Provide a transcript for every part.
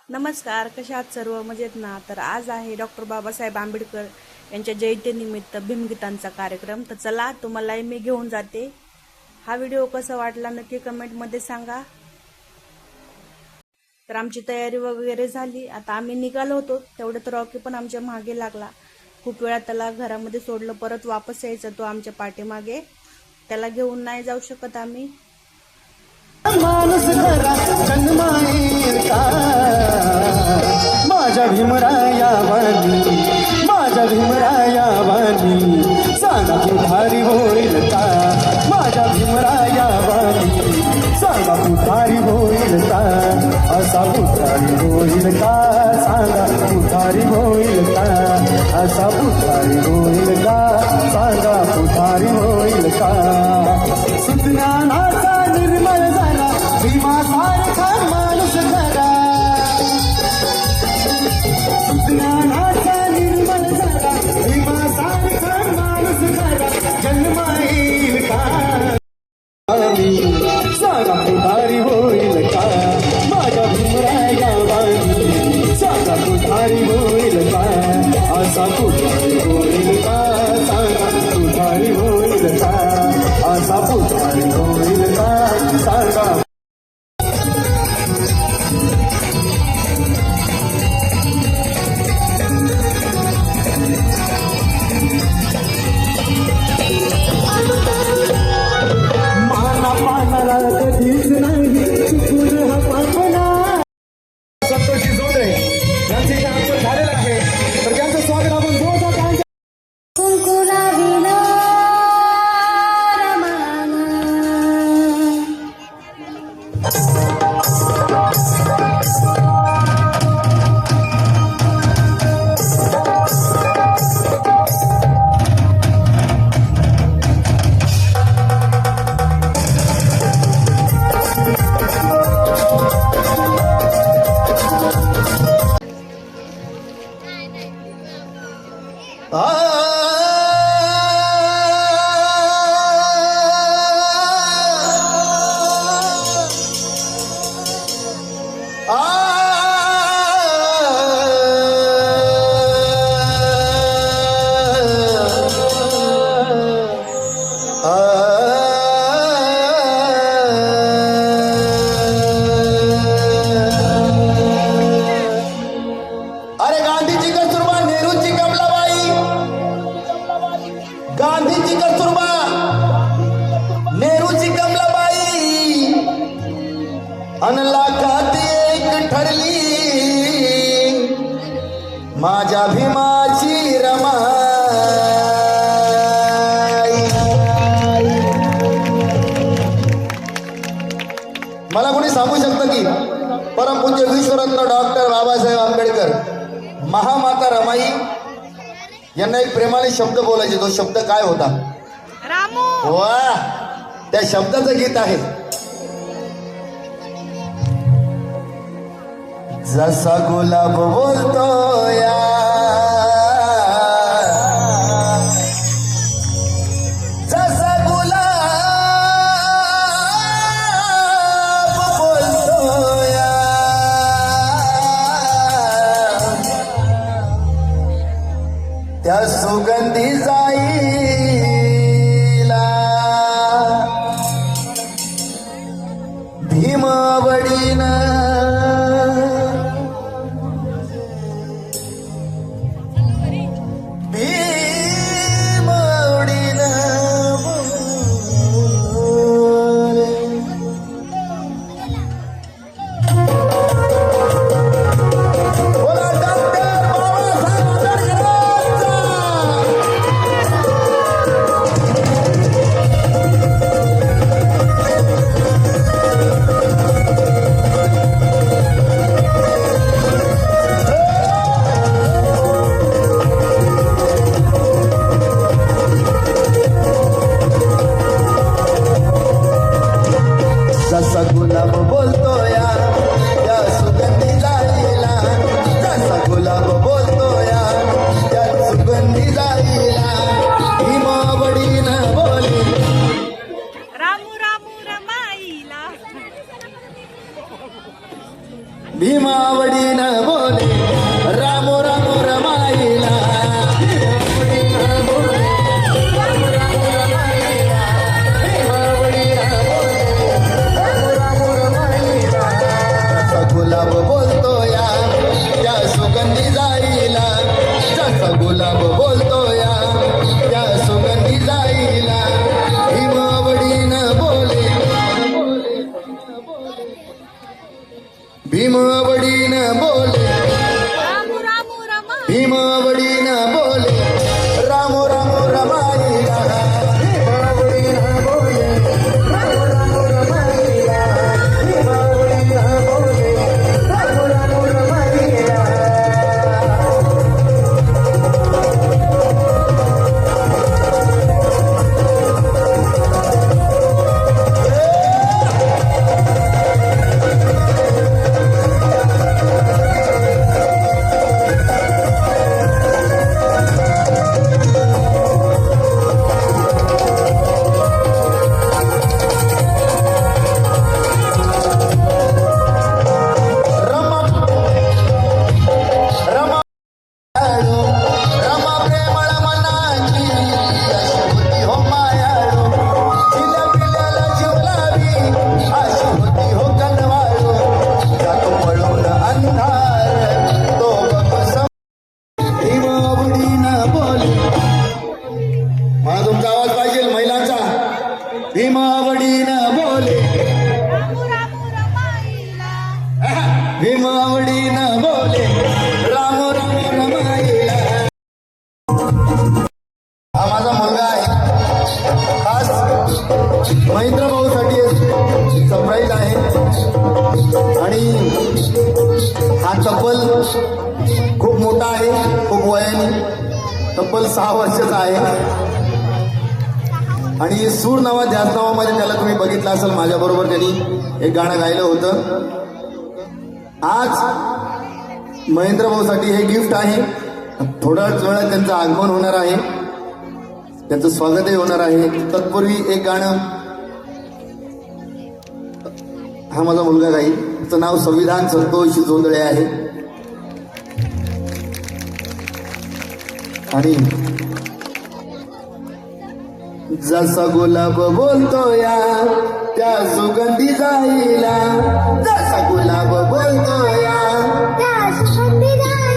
नमस्कार, कशा आहात सर्व? मजेत ना? तर आज आहे डॉक्टर बाबासाहेब आंबेडकर यांच्या जयंतीनिमित्त भीमगीतांचा कार्यक्रम. तर चला, तुम्हालाही मी घेऊन जाते. हा व्हिडिओ कसा वाटला नक्की कमेंटमध्ये सांगा. तर आमची तयारी वगैरे झाली. आता आम्ही निघालो होतो, तेवढं तर रॉकी पण आमच्या मागे लागला. खूप वेळा त्याला घरामध्ये सोडलं, परत वापस यायचा तो आमच्या पाठीमागे. त्याला घेऊन नाही जाऊ शकत आम्ही. माणूस खरा जन्माईल का माझ्या भीमराया वाणी, माझ्या भीमराया वाणी सांगा पुढारी होईल का, माझ्या भीमराया वाणी सांगा पुढारी होईल का, असा पुढारी होईल का, सांगा पुढारी होईल का, असा पुढारी होईल का, सांगा पुढारी होईल का. सुज्ञानाचा निर्मळ झाला भीमासारखा माणूस खरा, सुज्ञानाचा निर्मळ झाला भीमासारखा माणूस खरा, जन्माईल का सांगा पुढारी होईल का, माझ्या भीमराया वाणी सांगा पुढारी होईल का, असा पुढारी होईल का, सांगा पुढारी होईल का, असा पुढारी होईल का, सांगा. माना पानाला कधीच नाही चुकून हा पापना. संतोषी जोडे यांचे इथे आपण झालेलं आहे, तर त्यांचं स्वागत आपण जोरदार टाळ्यांच्या अरे गांधीची कस्तुरबा, नेहरूची कमलाबाई, गांधीची कस्तुरबा, नेहरूची कमलाबाई, अन लाखात एक ठरली माझ्या भीमाची रमाई. मला कोणी सांगू शकतं की परमपूज्य विश्वरत्न डॉक्टर बाबासाहेब आंबेडकर महामाता रमाई यांना एक प्रेमाने शब्द बोलायचे, तो शब्द काय होता? रामू. वा, त्या शब्दाचं गीत आहे. जसा गुलाब बोलतो या, जसा गुलाब बोलतो या, त्या सुगंधी जाईला भीमावडीन, भीमावडीन बोला डॉक्टर बाबासाहेब आंबेडकरांचा. भीमावडीनं बोले रामो रामो रमाईला गुलाब बोलतो या त्या सुगंधी जाईला जसा गुलाब बोलतो या त्या सुगंधी जाईला भीमावडीनं बोले भीमावडीनं बोले भीमावडीनं बोले रामो रामो रमाईला भीमावडीनं बोले रामो रामो रमाईला भीमावडीनं बोले रामो रामो रमाईला रमा प्रेमळ मनाची अशी होती हो मायाळू जिल्या पिल्याला जीवलावी अशी होती हो कनवाळू जातो पळून अंधार तो बघ भीमावडीनं बोले मला तुमचा आवाज पाहिजे महिलांचा भीमावडीनं बोले भीमावडीनं बोले राम राम रमाईला हा माझा मुलगा आहे खास महेंद्र भाऊसाठी सरप्राईज आहे आणि हा तब्बल खूप मोठा आहे खूप वयाने तब्बल 6 वर्षाचा आहे आणि सूर नावा ध्यास नावामध्ये त्याला तुम्ही बघितलं असेल माझ्याबरोबर त्यांनी एक गाणं गायलं होतं आज महेंद्र भाऊसाठी हे गिफ्ट आहे थोड्याच वेळात त्यांचं आगमन होणार आहे त्यांचं स्वागतही होणार आहे तत्पूर्वी एक गाणं हा माझा मुलगा गाईल त्याचं नाव संविधान संतोष जोंधळे आहे आणि जसा गुलाब बोलतो या त्या सुगंधी जाईला जसा गुलाब बोलतो या सुगंधी जाईला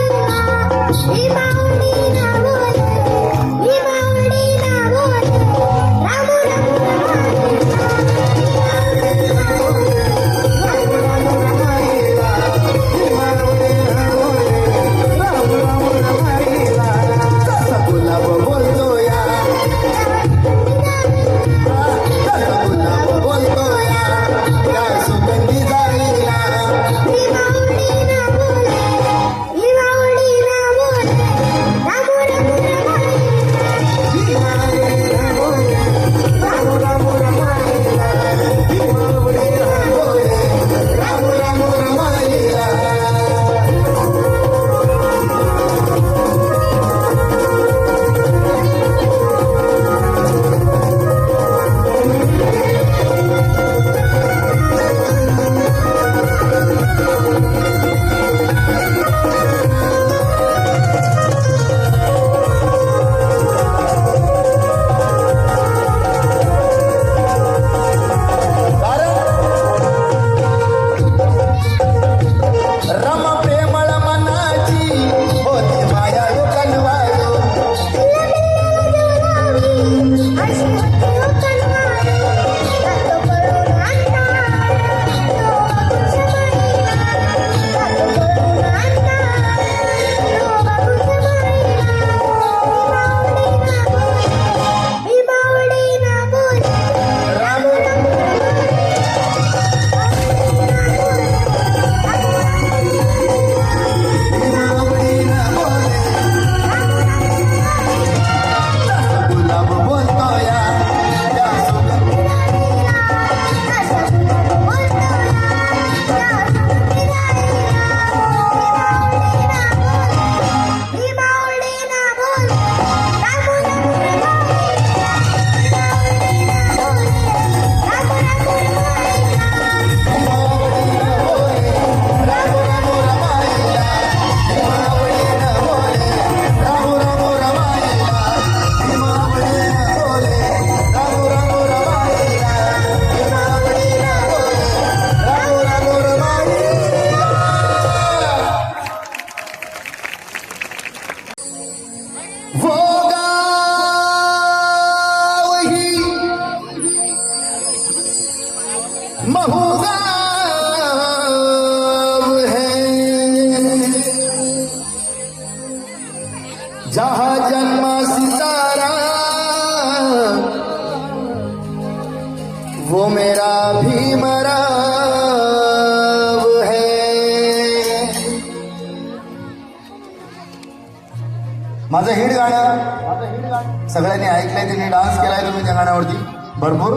माझं हिट गाणं सगळ्यांनी ऐकलंय, त्यांनी डान्स केलाय तुम्ही त्या गाण्यावरती भरपूर.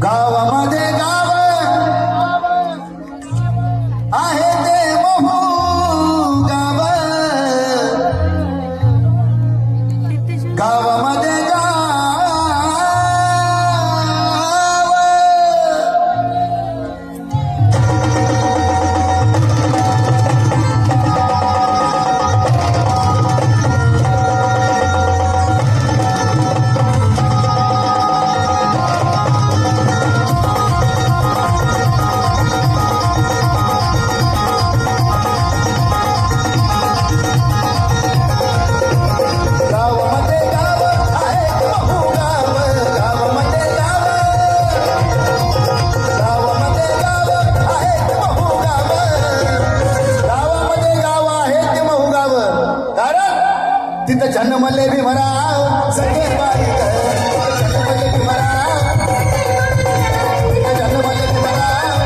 गावामध्ये गाव आहे ते महू गाव, गावामध्ये गाव तिथं जन्मले भीमराव सगळे बारीक, जन्मले भीमराव, तिथं जन्मले भीमराव.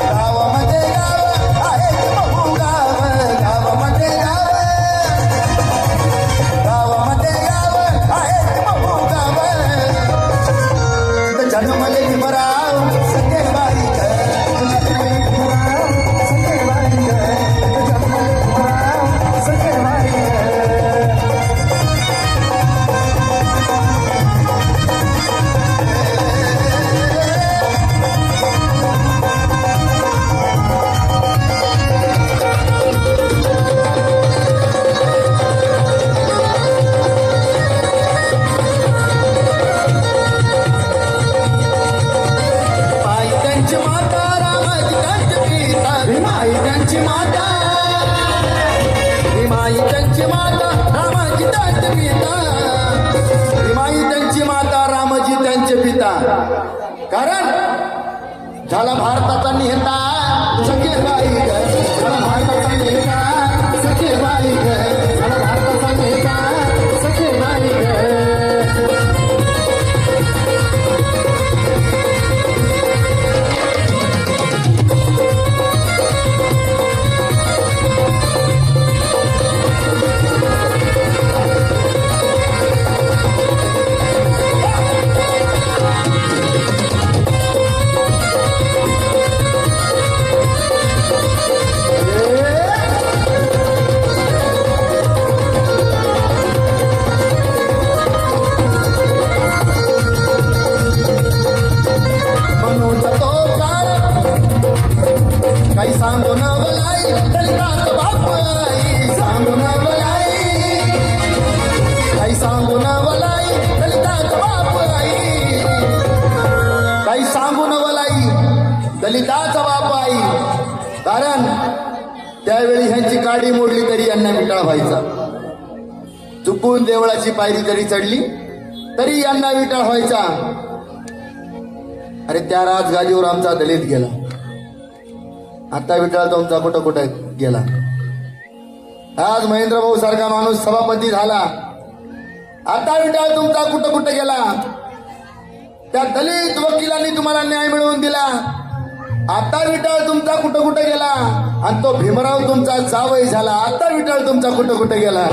गावामध्ये गाव आहे बहु गाव, गावामध्ये गाव, गावामध्ये गाव आहे बहु गाव. तिथं जन्मले भीमराव सगळे बारीक, जन्मले भीमराव सगळे बारीक, जन्मले भीमराव सगळे बारीक. त्यांची माता भीमाई, त्यांची माता रामाजी त्यांचे पिता, भीमाई त्यांची माता रामजी त्यांचे पिता. कारण झाला भारताचा नेता सखेबाई ग, झाला भारताचा नेता सखेबाई ग, झाला भारताचा नेता सखेबाई ग. काही सांगू न बोलाई दलिताच बापाई, सांगू न बोलाई, काही सांगू न बोलाई दलिताच बापाई, काही सांगू न बोलाई दलिताचा बापाई. कारण त्यावेळी ह्यांची काडी मोडली तरी यांना विटाळ व्हायचा, चुकून देवळाची पायरी जरी चढली तरी यांना विटाळ व्हायचा. अरे त्या राजगादीवर आमचा दलित गेला, आता विटाळ तुमचा कुठं कुठं गेला. आज महेंद्र भाऊ सारखा माणूस सभापती झाला, आता विटाळ तुमचा कुठं कुठं गेला. त्या दलित वकिलांनी तुम्हाला न्याय मिळवून दिला, आता विटाळ तुमचा कुठं कुठं गेला. आणि तो भीमराव तुमचा जावई झाला, आता विटाळ तुमचा कुठं कुठं गेला.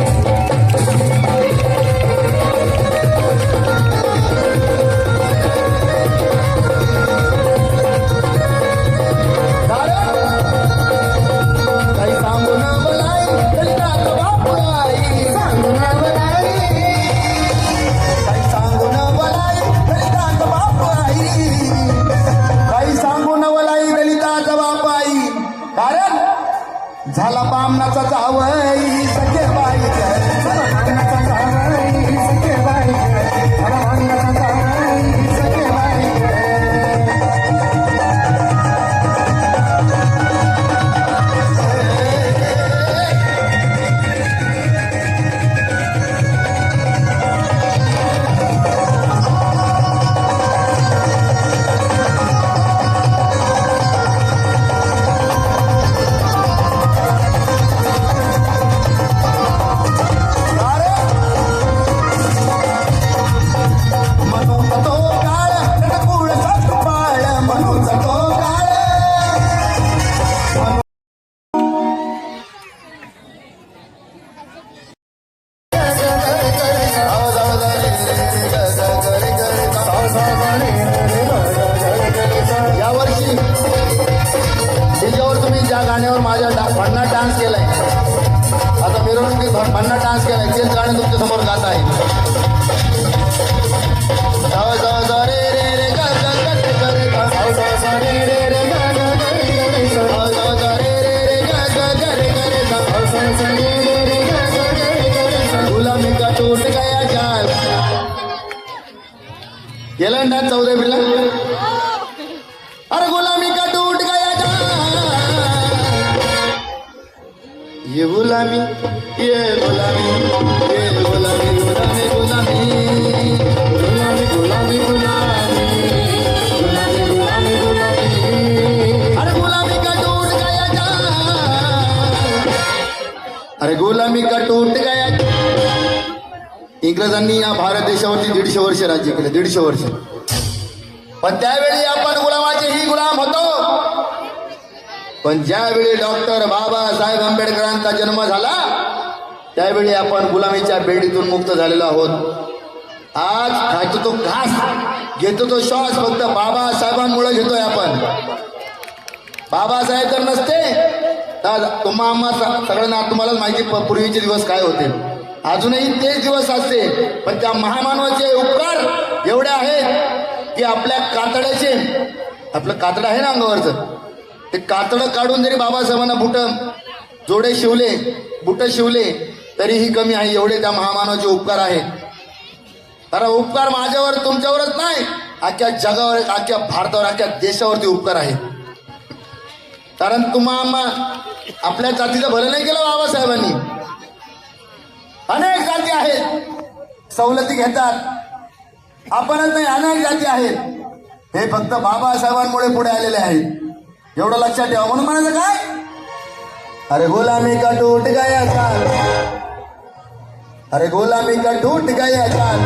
झाला बामणाचा जावई सखेबाई ग, झाला बामणाचा जावई सखेबाई ग, झाला बामणाचा जावई सखेबाई ग. स्टेजवर तुम्ही ज्या गाण्यावर माझ्या भन्नाट डान्स केलाय, आता मिरवणुकीत भन्नाट डान्स केलाय, तेच गाणं तुमच्या समोर गात आहे. रे रे रे ग ग ग ग ग रे ग. रे रे रे ग ग ग ग रे ग. रे रे रे ग ग ग रे ग रे ग. गुलामी का टूट गया जाल. गेला ना 14 बिला. अरे गुलामी का टूट गया जाल. ये गुलामी, ये गुलामी, ये गुलामी, गुलामी, गुलामी, गुलामी, गुलामी, गुलामी, गुलामी, गुलामी. अरे गुलामी का टूट गया जाल. अरे गुलामी का टूट गया. इंग्रजांनी या भारत देशावरती 150 वर्ष राज्य केलं, 150 वर्ष. पण त्यावेळी आपण गुलामाचे ही गुलाम होतो. पण ज्यावेळी डॉक्टर बाबासाहेब आंबेडकरांचा जन्म झाला त्यावेळी आपण गुलामीच्या बेडीतून मुक्त झालेलो आहोत. आज खातो तो घास, घेतो तो श्वास फक्त बाबासाहेबांमुळे घेतोय आपण. बाबासाहेब जर नसते तर सगळ्यांना तुम्हालाच माहिती पूर्वीचे दिवस काय होते. अजूनही तेच दिवस असते. पण त्या महामानवाचे उपकार एवढे आहेत की आपल्या कातड्याचे, आपलं कातडं आहे ना अंगावरचं, ते कातडं काढून जरी बाबासाहेबांना जोडे शिवले, बुट शिवले तरीही कमी आहे. एवढे त्या महामानवाचे उपकार आहेत. कारण उपकार माझ्यावर तुमच्यावरच नाही, अख्ख्या जगावर, अख्ख्या भारतावर, अख्ख्या देशावरती उपकार आहेत. कारण तुम्हा आपल्या जातीचं भलं नाही केलं बाबासाहेबांनी. अनेक जाती आहेत सवलती घेतात, आपणच नाही, अनेक जाती आहेत. हे फक्त बाबासाहेबांमुळे पुढे आलेले आहेत. एवढं लक्षात ठेवा. म्हणून म्हणायचं काय, अरे गुलामी का टूट गया जाल, अरे गुलामी का टूट गया जाल,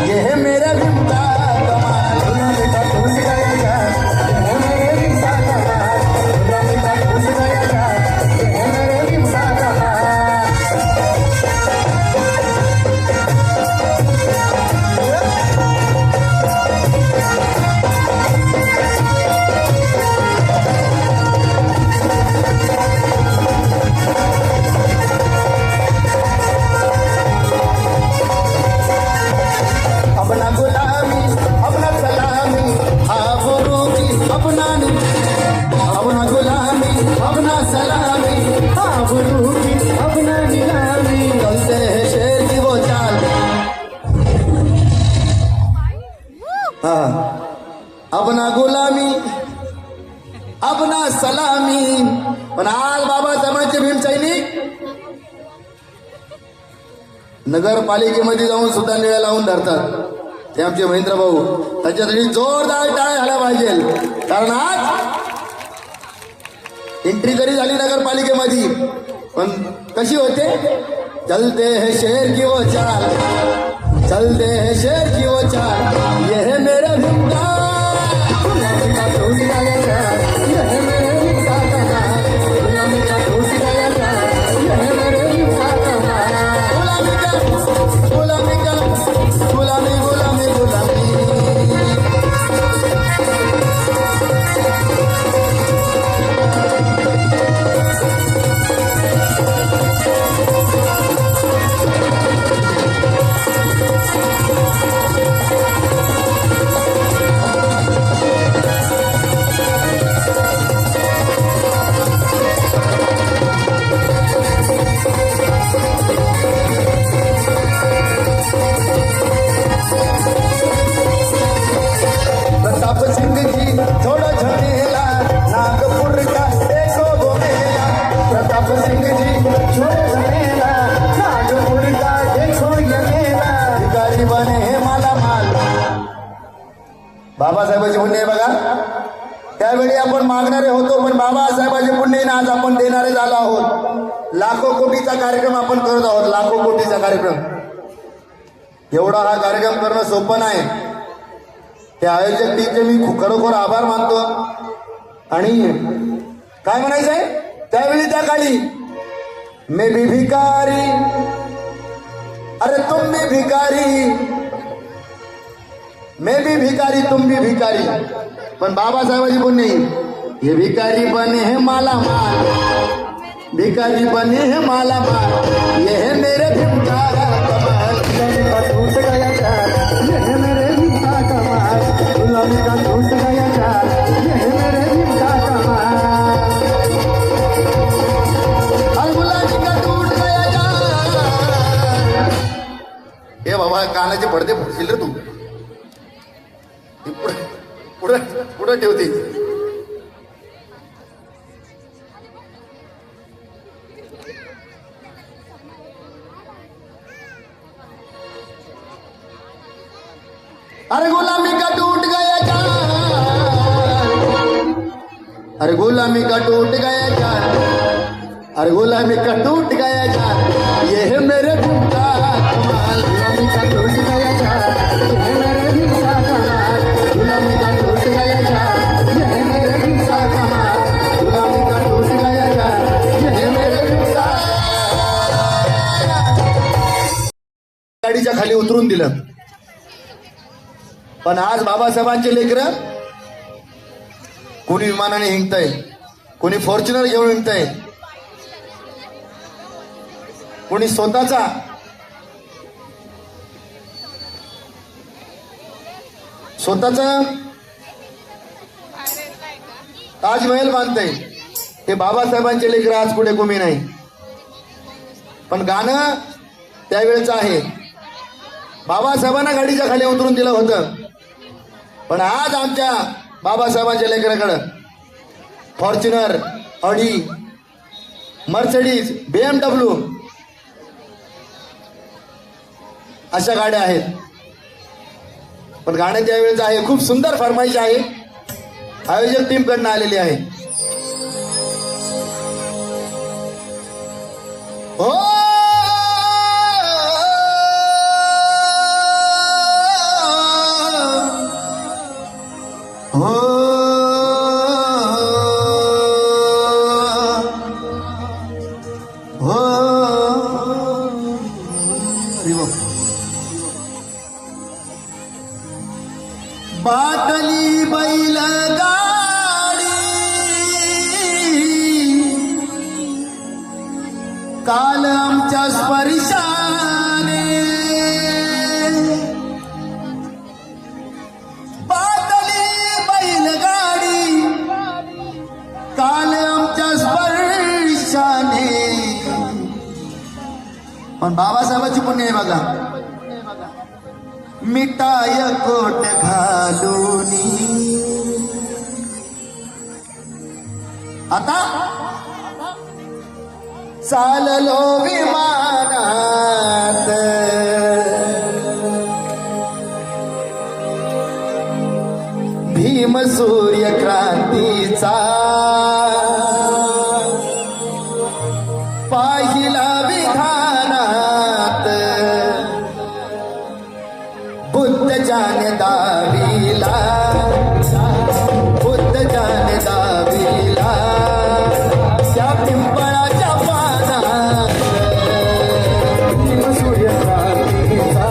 ये है मेरा भीमका कमाल. गुलामी का टूट गया जाल, ये है मेरे भीमका कमाल. गुलामी का टूट गया जाल, ये है मेरे भीमका कमाल. अपना गुलामी, अपना सलामी, आबरू की अपना अपना गुलामी, अपना सलामी, आबरू की अपना नीलामी. चलते हैं शेर की वो चाल. अपना गुलामी, अपना सलामी. पण आज बाबासाहेबांचे भीम सैनिक नगरपालिकेमध्ये जाऊन सुद्धा निळ्या लावून धरतात. ते आमचे महेंद्र भाऊ, त्याच्यासाठी जोरदार टाळ्या झाल्या पाहिजे. कारण आज एंट्री जरी झाली नगरपालिकेमध्ये पण कशी होते, चलते है शेर की वो चाल, चलते है शेर की वो चाल, ये है मेरा भीमका. गुलामी का टूट गया जाल, ये है मेरे भीमका कमाल. गुलामी का टूट गया जाल, ये है मेरे भीमका कमाल. गुलामी का, गुलामी का, गुलामी, गुलामी, गुलामी. प्रताप सिंह जी छोड़ो झमेला, नागपुर का देखो वो मेला. प्रताप सिंह जी छोड़ो झमेला, नागपुर का देखो ये मेला. भिकारी बने हे मालामाल. बाबासाहेबांचे पुण्य आहे बघा. त्यावेळी आपण मागणारे होतो पण बाबासाहेबांचे पुण्य आज आपण देणारे झालो आहोत. लाखो कोटीचा कार्यक्रम आपण करत आहोत, लाखो कोटीचा कार्यक्रम. एवढा हा कार्यक्रम करणं सोपं नाही. त्या आयोजक टीमचे मी खरोखर आभार मानतो. आणि काय म्हणायचंय त्यावेळी त्या काळी, मैं भी भिकारी, अरे तुम भी भिकारी, मैं भी भिकारी तुम भी भिकारी. पण बाबासाहेबांची पुण्य ये भिकारी बने हैं माला माल, भिकारी बने हैं माला माल, ये है मेरे भीम का कमाल। का टूट गया चाल, ये है मेरे भीम का कमाल। गुलामी का टूट गया चाल, ये है मेरे भीम का कमाल। और गुलामी का टूट गया चाल। हे बाबा कानाचे पडदे फुटतील रे तू, पुढे पुढे पुढे ठेवते. अरे गुलामी का टूट गया चाल, अरे गुलामी का टूट गया चाल, अरे गुलामी का टूट गया चाल, ये है मेरे भीम का कमाल। गुलामी का टूट गया चाल, ये है मेरे भीम का कमाल। गुलामी का टूट गया चाल, ये है मेरे भीम का कमाल। गुलामी का टूट गया चाल, ये है मेरे भीम का। गाडीच्या खाली उतरून दिलं. पण आज बाबासाहेबांचे लेकरं कोणी विमानाने हिंगतंय, कोणी फॉर्च्युनर घेऊन हिंगतंय, कोणी स्वतःचा ताजमहल बांधतंय. हे बाबासाहेबांचे लेकरं आज पुढे कोणी नाही. पण गाणं त्यावेळेचं आहे. बाबासाहेबांना गाडीच्या खाली उतरून दिलं होतं, पण आज आमच्या बाबासाहेबांच्या लेकराकडं फॉर्च्युनर, ऑडी, मर्सिडीज, BMW अशा गाड्या आहेत. पण गाणं त्यावेळेचं आहे. खूप सुंदर फरमाईश आहे, आयोजक टीम कडनं आलेली आहे. हो हो हो बाटली बैल गाडी काल आमच्या स्पर्शाने, बाटली बैल गाडी काल आमच्या स्पर्शाने. पण बाबासाहेबांची पुण्य आहे बघा. मिठाय कोट घालूनी आता चाललो विमानात, भीम सूर्य क्रांतीचा पाहिला विधानात, बुद्ध जान दाविला, बुद्ध जान दाविला, त्या पिंपळाच्या पानात भीम सूर्य क्रांतीचा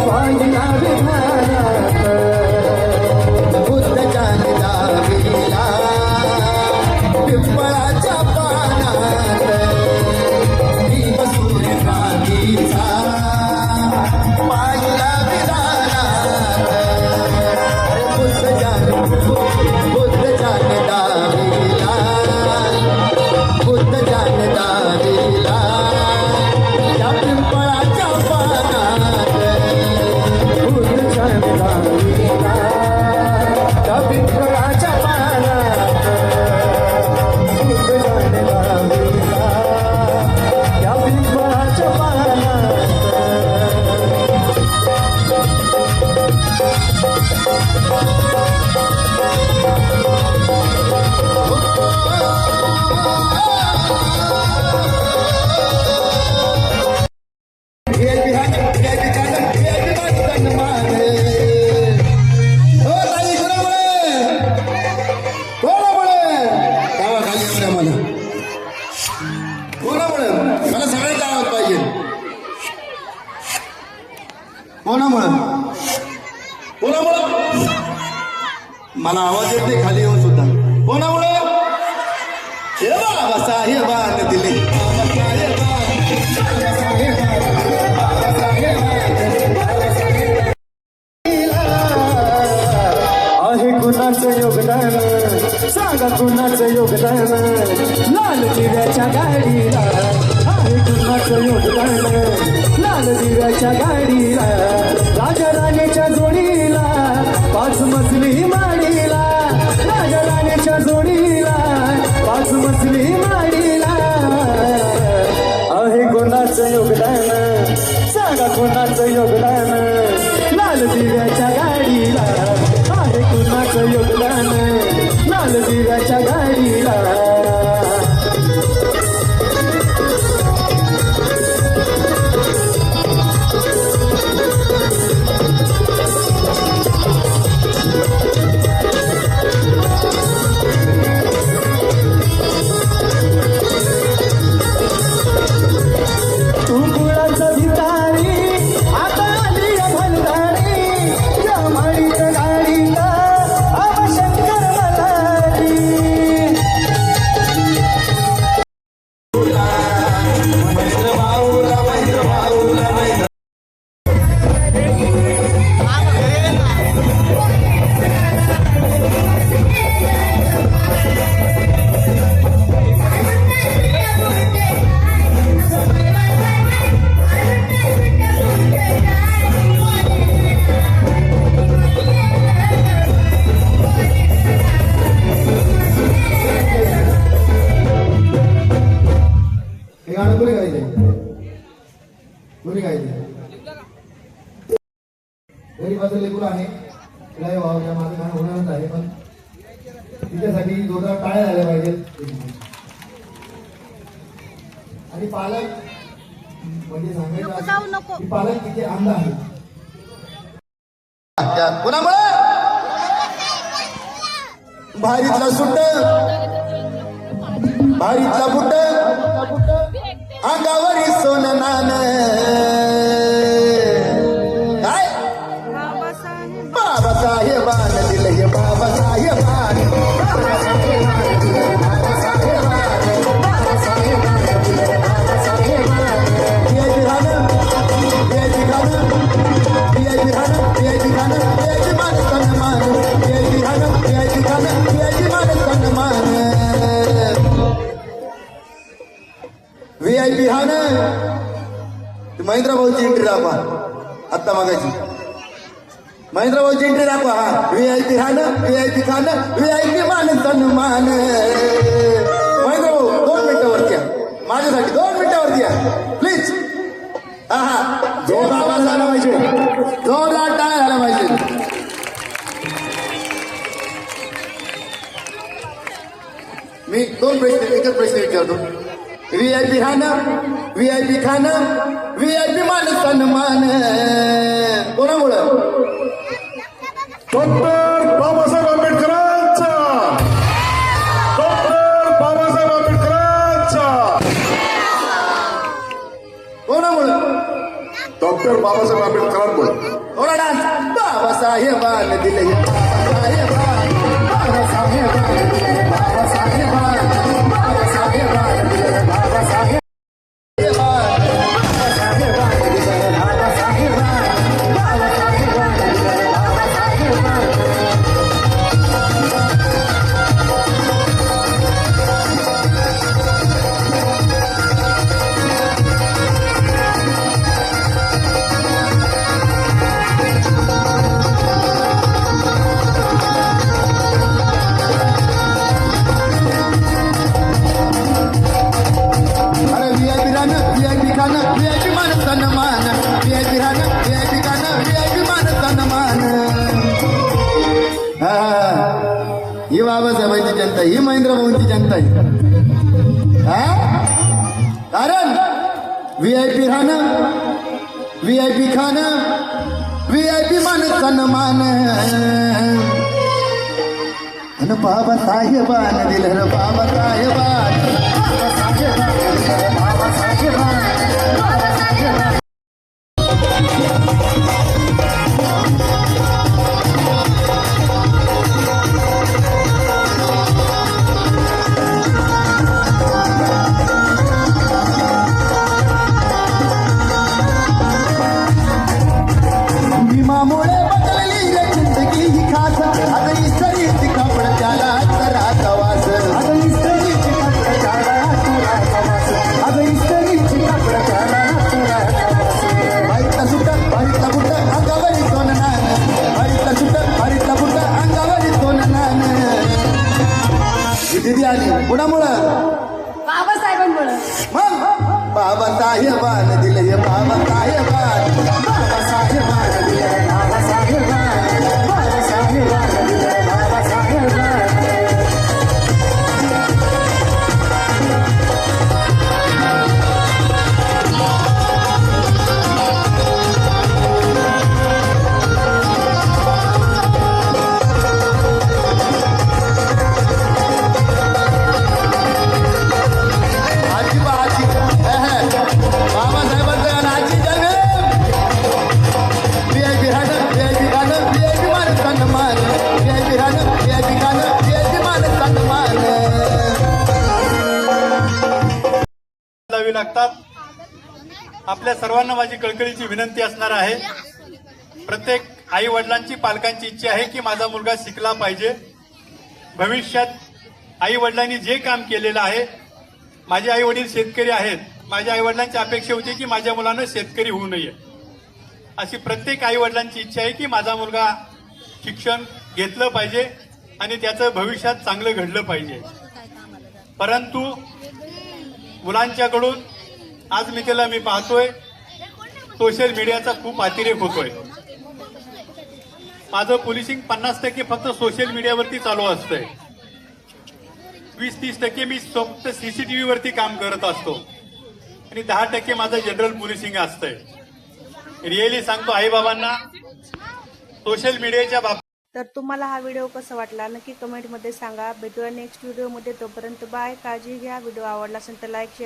पाहिला विधानात, बुद्ध जान दाविला, पिंपळाच्या पानात, भीम सूर्य क्रांतीचा पाहिला विधानात. बुद्ध जान दाविला, बुद्ध जान दाविला, त्या पिंपळाच्या पानात, बुद्ध जान दाविला, त्या पिंपळाच्या पानात, बुद्ध जान दाविला, त्या पिंपळाच्या पानात. मला सगळ्यांचा आवाज पाहिजे. कोणामुळं मला आवाज येत नाही खाली येऊन सुद्धा. सांगा कुणाचं योगदान लाल दिव्याच्या गाडीला आहे कुणाचं योगदान लाल दिव्याच्या गाडीला राजा राणीच्या जोडीला 5 मजली माडीला राजा राणीच्या जोडीला 5 मजली माडीला आहे कोणाचं योगदान सांगा कोणाचं योगदान लाल दिव्याच्या गाडीला आहे कुणाचं योगदान लाल दिव्याच्या गाडीला तू कुळाचं भिकारी आता आली भलदारी या माडीच्या गाडीला शंकर मल्हारी हे गाणं कोणी गायचंय कोणी गायचंय गरीबाचं लेकूर आहे तिला हे व्हावं माझं गाणं होणारच आहे पण तिच्यासाठी जोरदार टाळ्या झाल्या पाहिजेत आणि पालक म्हणजे सांगायचं की पालक किती अंध आहे कोणामुळे भारीतला सुट्ट भारीतला बुट्ट अंगावरी सोनं नान काय बाबासाहेबान दिलं हे बाबासाहेबान VIP हा ना महेंद्र भाऊची एंट्री दाखवा आत्ता मागायची महेंद्र भाऊची एंट्री दाखवा हा VIP हा ना VIP खाणं VIP मान सन्मान महेंद्र भाऊ 2 मिनिटावरती या माझ्यासाठी 2 मिनिटावरती या प्लीज हा हा जोरदार आवाज झाला पाहिजे जोरदार टाळ्या झाला पाहिजे मी 2 प्रश्न एकच प्रश्न विचारतो VIP खाणं VIP खाणं VIP मान सन्मान कोणामुळं डॉक्टर बाबासाहेब आंबेडकरांचा डॉक्टर बाबासाहेब आंबेडकरांचा कोणामुळं डॉक्टर बाबासाहेब आंबेडकरांमुळे थोडा डान्स बाबासाहेबान दिले बाबासाहेबान बाबासाहेबान दिले बाबासाहेबान बाबासाहेबान दिले बाबासाहेब ही बाबासाहेबांची जनता ही महेंद्र भाऊंची जनता आहे हा कारण VIP राहणं VIP खाणं VIP मान सन्मान आणि बाबासाहेबान दिलं रे बाबासाहेबान बाबासाहेबान भीमामुळे बदलली रे जिंदगी ही खास आता ही सरी ती कपड त्याला दिदी आली कुणामुळं बाबासाहेबांमुळे मग बाबासाहेबान दिले बाबासाहेबान बाबासाहेबान दिले बाबासाहेबान बाबासाहेबान दिले बाबासाहेबान आजी बा आजी बाबासाहेबांचं गाणं आजी जय VIP गाणं VIP गाणं VIP मान सन्मान VIP गाणं VIP गाणं VIP मान सन्मान द्यावी लागतात. आपल्या सर्वांना माझी कळकळीची विनंती असणार आहे. प्रत्येक आई वडिलांची पालकांची इच्छा आहे की माझा मुलगा शिकला पाहिजे. भविष्यात आई वडिलांनी जे काम केलेलं आहे, माझे आई वडील शेतकरी आहेत, माझ्या आई वडिलांची अपेक्षा होती की माझ्या मुलानं शेतकरी होऊ नये. अशी प्रत्येक आई वडिलांची इच्छा आहे की माझा मुलगा शिक्षण घेतलं पाहिजे आणि त्याचं भविष्यात चांगलं घडलं पाहिजे. परंतु मुलांच्याकडून आज मी पाहतोय सोशल मीडियाचा खूप अतिरेक होतोय. माझं पोलिसिंग 50% फक्त सोशल मीडियावरती चालू असतंय. 20-30% मी फक्त CCTV वरती काम करत असतो आणि 10% माझं जनरल पोलिसिंग असतंय. रिअली सांगतो आई बाबांना, सोशल मीडियाच्या बाबतीत तर तुम्हाला हा व्हिडिओ कसा वाटला नक्की कमेंटमध्ये सांगा. भेटूया नेक्स्ट व्हिडिओमध्ये. तोपर्यंत बाय. काळजी घ्या. व्हिडिओ आवडला असेल तर लाईक शेअर